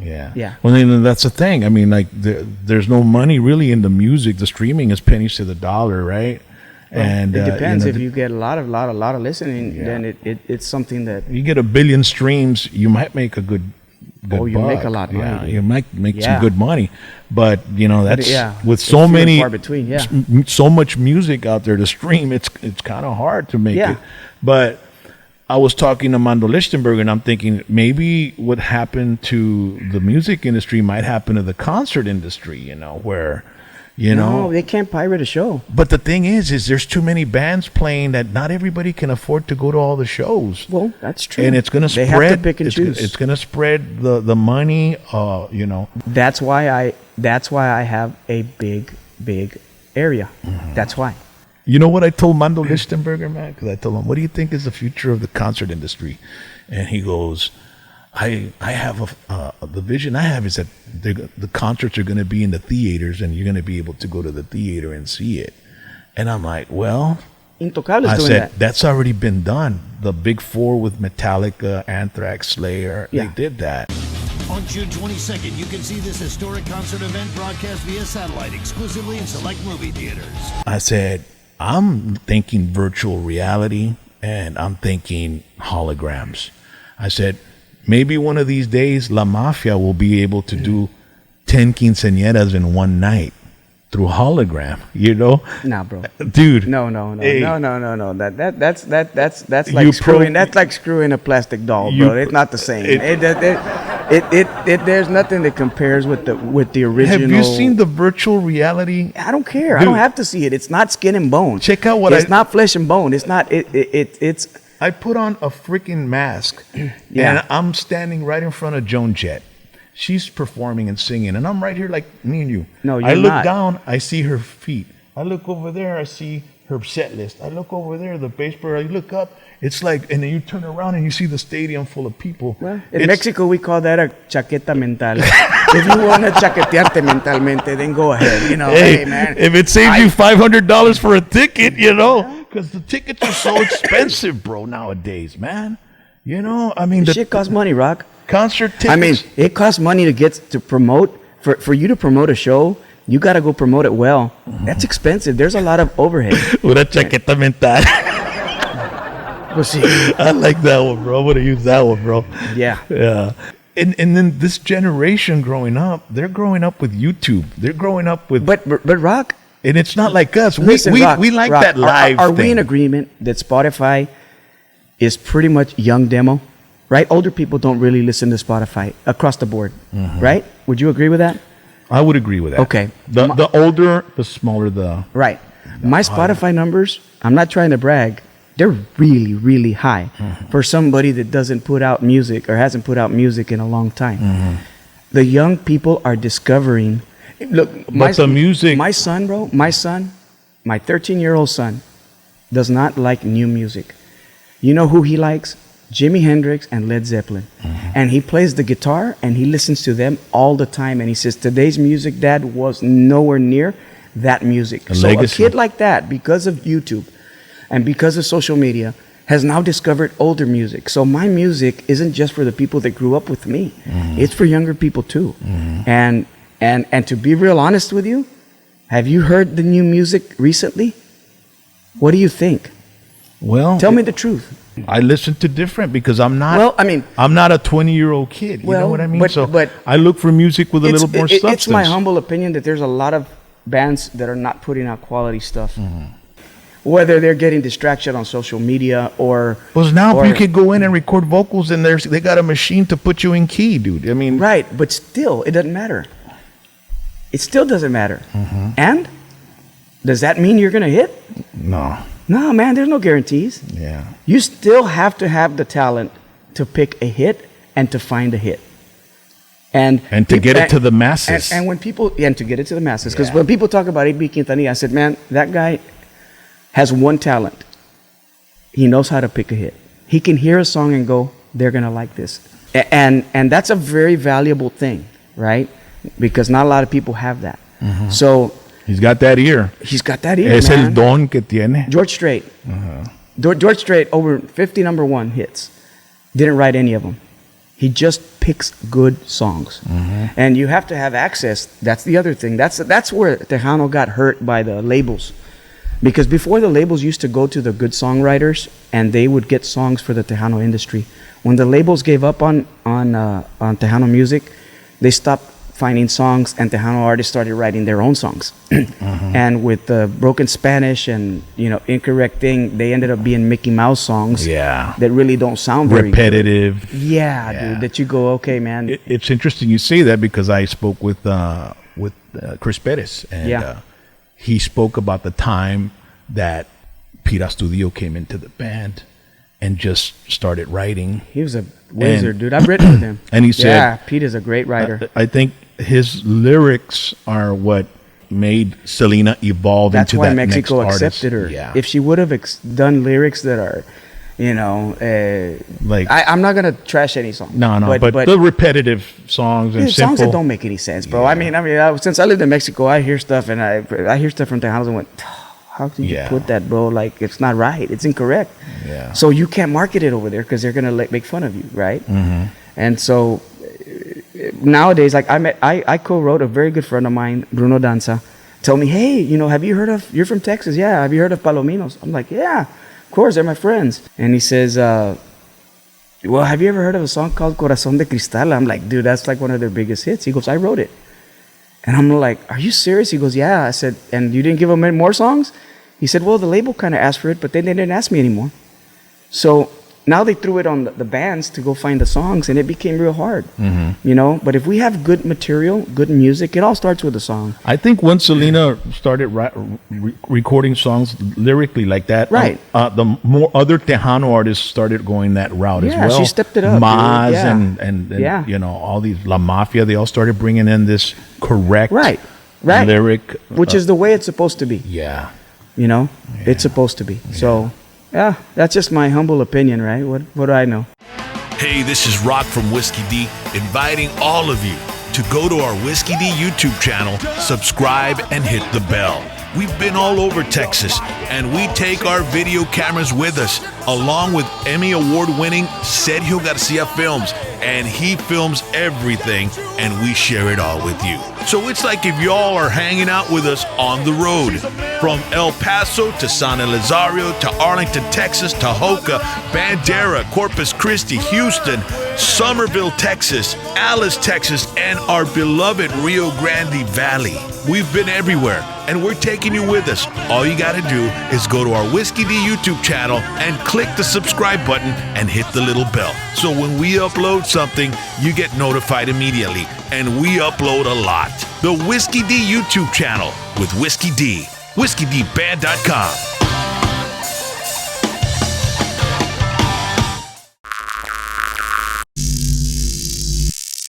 Yeah. Yeah. Well, then that's the thing. I mean, like, there's no money really in the music. The streaming is pennies to the dollar, right? And it depends. you know, If you get a lot of listening, Yeah. then it's something that you get 1 billion streams, you might make a good Oh, you make buck. a lot of money, Yeah, dude. you might make Yeah. some good money, but you know that's yeah, with it's so few and many far between, yeah. so much music out there to stream. It's kind of hard to make Yeah. it. But I was talking to Mando Lichtenberg, and I'm thinking maybe what happened to the music industry might happen to the concert industry. You know, where you no, know. they can't pirate a show. But the thing is there's too many bands playing that not everybody can afford to go to all the shows. Well, that's true. And it's going to They spread. have to pick and choose. It's going to spread the money. You know. That's why I have a big area. Mm-hmm. That's why. You know what I told Mando Lichtenberger, man? Because I told him, "What do you think is the future of the concert industry?" And he goes, "I have the vision I have is that the concerts are going to be in the theaters, and you're going to be able to go to the theater and see it." And I'm like, "Well." Intocable is I doing said, that. that's already been done. The Big Four with Metallica, Anthrax, Slayer, Yeah. they did that. On June 22nd, you can see this historic concert event broadcast via satellite exclusively in select movie theaters. I said, I'm thinking virtual reality and I'm thinking holograms. I said, maybe one of these days La Mafia will be able to do 10 quinceañeras in one night through hologram, you know? Nah, bro. Dude. No. Hey. No. That's You like screwing. That's like screwing a plastic doll, You bro. It's not the same. it- There's nothing that compares with the original. Have you seen the virtual reality? I don't care. I Dude. don't have to see it. It's not skin and bone. Check out what It's not flesh and bone. It's not. It's. I put on a freaking mask Yeah. and I'm standing right in front of Joan Jett. She's performing and singing, and I'm right here like me and you. No, I you're look not. down, I see her feet. I look over there, I see her set list. I look over there, the bass player. I look up, it's like, and then you turn around and you see the stadium full of people. Well, in It's- Mexico, we call that a chaqueta mental. If you want to chaquetearte mentalmente, then go ahead. You know, hey, man. If it saves you $500 for a ticket, you know, because the tickets are so expensive, bro, nowadays, man. You know, I mean, the Shit costs money, Rock. concert tickets. I mean, it costs money to promote. For you to promote a show, you got to go promote it well. That's expensive. There's a lot of overhead. Una chaqueta mental. We'll see. I like that one, bro. I'm gonna use that one, bro. Yeah. Yeah. And then this generation growing up, they're growing up with YouTube. They're growing up with, But Rock, and it's not like us. listen, Rock, we like Rock, that live Are thing. we in agreement that Spotify is pretty much young demo? Right? Older people don't really listen to Spotify across the board. Right? Would you agree with that? I would agree with that. Okay. The older, the smaller the. Right. My Spotify numbers, I'm not trying to brag, they're really, really high for somebody that doesn't put out music or hasn't put out music in a long time. The young people are discovering. Look, the music- My son, bro, my 13-year-old son, does not like new music. You know who he likes? Jimi Hendrix and Led Zeppelin. And he plays the guitar and he listens to them all the time. And he says, today's music, Dad, was nowhere near that music. So legacy. a kid like that, because of YouTube and because of social media, has now discovered older music. So my music isn't just for the people that grew up with me. It's for younger people too. And to be real honest with you, have you heard the new music recently? What do you think? Well, Tell me the truth. I listen to different because I'm not. Well, I mean, I'm not a 20-year-old kid. You know Well, what I mean? but I look for music with a little more substance. It's my humble opinion that there's a lot of bands that are not putting out quality stuff. Whether they're getting distraction on social media or Because now or- you can go in and record vocals, and they got a machine to put you in key, dude. I mean, right, but still, it doesn't matter. It still doesn't matter. And does that mean you're gonna hit? no, No, man. There's no guarantees. yeah. You still have to have the talent to pick a hit and to find a hit. And To get it to the masses. And when people, and to get it to the masses, because Yeah. when people talk about A.B. Quintanilla, I said, man, that guy has one talent. He knows how to pick a hit. He can hear a song and go, they're going to like this. And that's a very valuable thing, right? Because not a lot of people have that. So He's got that ear. he's got that ear, Es el man. don que tiene. George Strait. George Strait, over 50 number one hits. didn't write any of them. He just picks good songs. And you have to have access. That's the other thing. That's where Tejano got hurt by the labels. Because before, the labels used to go to the good songwriters and they would get songs for the Tejano industry. When the labels gave up on Tejano music, they stopped finding songs, and Tejano artists started writing their own songs. And with the broken Spanish and, you know, incorrect thing, they ended up being Mickey Mouse songs that really don't sound very repetitive. Good. Yeah, dude, that you go, okay, man. It's interesting you say that, because I spoke with Chris Perez, and he spoke about the time that Pete Astudillo came into the band and just started writing. He was a wizard, dude. I've written with him. And he said, yeah, Pete is a great writer. I think his lyrics are what made Selena evolve into that next artist. That's why Mexico accepted her. Yeah. If she would have done lyrics that are, you know, like I'm not gonna trash any song. No, but the repetitive songs and songs that don't make any sense, bro. I mean, since I lived in Mexico, I hear stuff, and I hear stuff from Tejano and went, how did you put that, bro? Like, it's not right. It's incorrect. Yeah. So you can't market it over there because they're gonna make fun of you, right? And so nowadays, like I co-wrote, a very good friend of mine, Bruno Danza, told me, hey, you know, you're from Texas? Yeah. Have you heard of Palominos? I'm like, yeah, of course, they're my friends. And he says, well, have you ever heard of a song called Corazón de Cristal? I'm like, dude, that's like one of their biggest hits. He goes, I wrote it. And I'm like, are you serious? He goes, yeah. I said, and you didn't give them any more songs? He said, well, the label kind of asked for it, but then they didn't ask me anymore. So now they threw it on the bands to go find the songs, and it became real hard, you know? But if we have good material, good music, it all starts with a song. I think when Selena started recording songs lyrically like that, the more other Tejano artists started going that route as well. Yeah, she stepped it up. Maz and you know, all these La Mafia, they all started bringing in this correct lyric. Which is the way it's supposed to be. Yeah. You know, it's supposed to be. So, yeah, that's just my humble opinion, right? What do I know? Hey, this is Rock from Whiskey D, inviting all of you to go to our Whiskey D YouTube channel, subscribe, and hit the bell. We've been all over Texas, and we take our video cameras with us, along with Emmy Award-winning Sergio Garcia Films, and he films everything, and we share it all with you. So it's like if y'all are hanging out with us on the road. From El Paso to San Elizario to Arlington, Texas, to Hoka, Bandera, Corpus Christi, Houston, Somerville, Texas, Alice, Texas, and our beloved Rio Grande Valley. We've been everywhere, and we're taking you with us. All you gotta do is go to our Whiskey D YouTube channel and click the subscribe button and hit the little bell. So when we upload something, you get notified immediately, and we upload a lot. The Whiskey D YouTube channel with Whiskey D. WhiskeyDBand.com.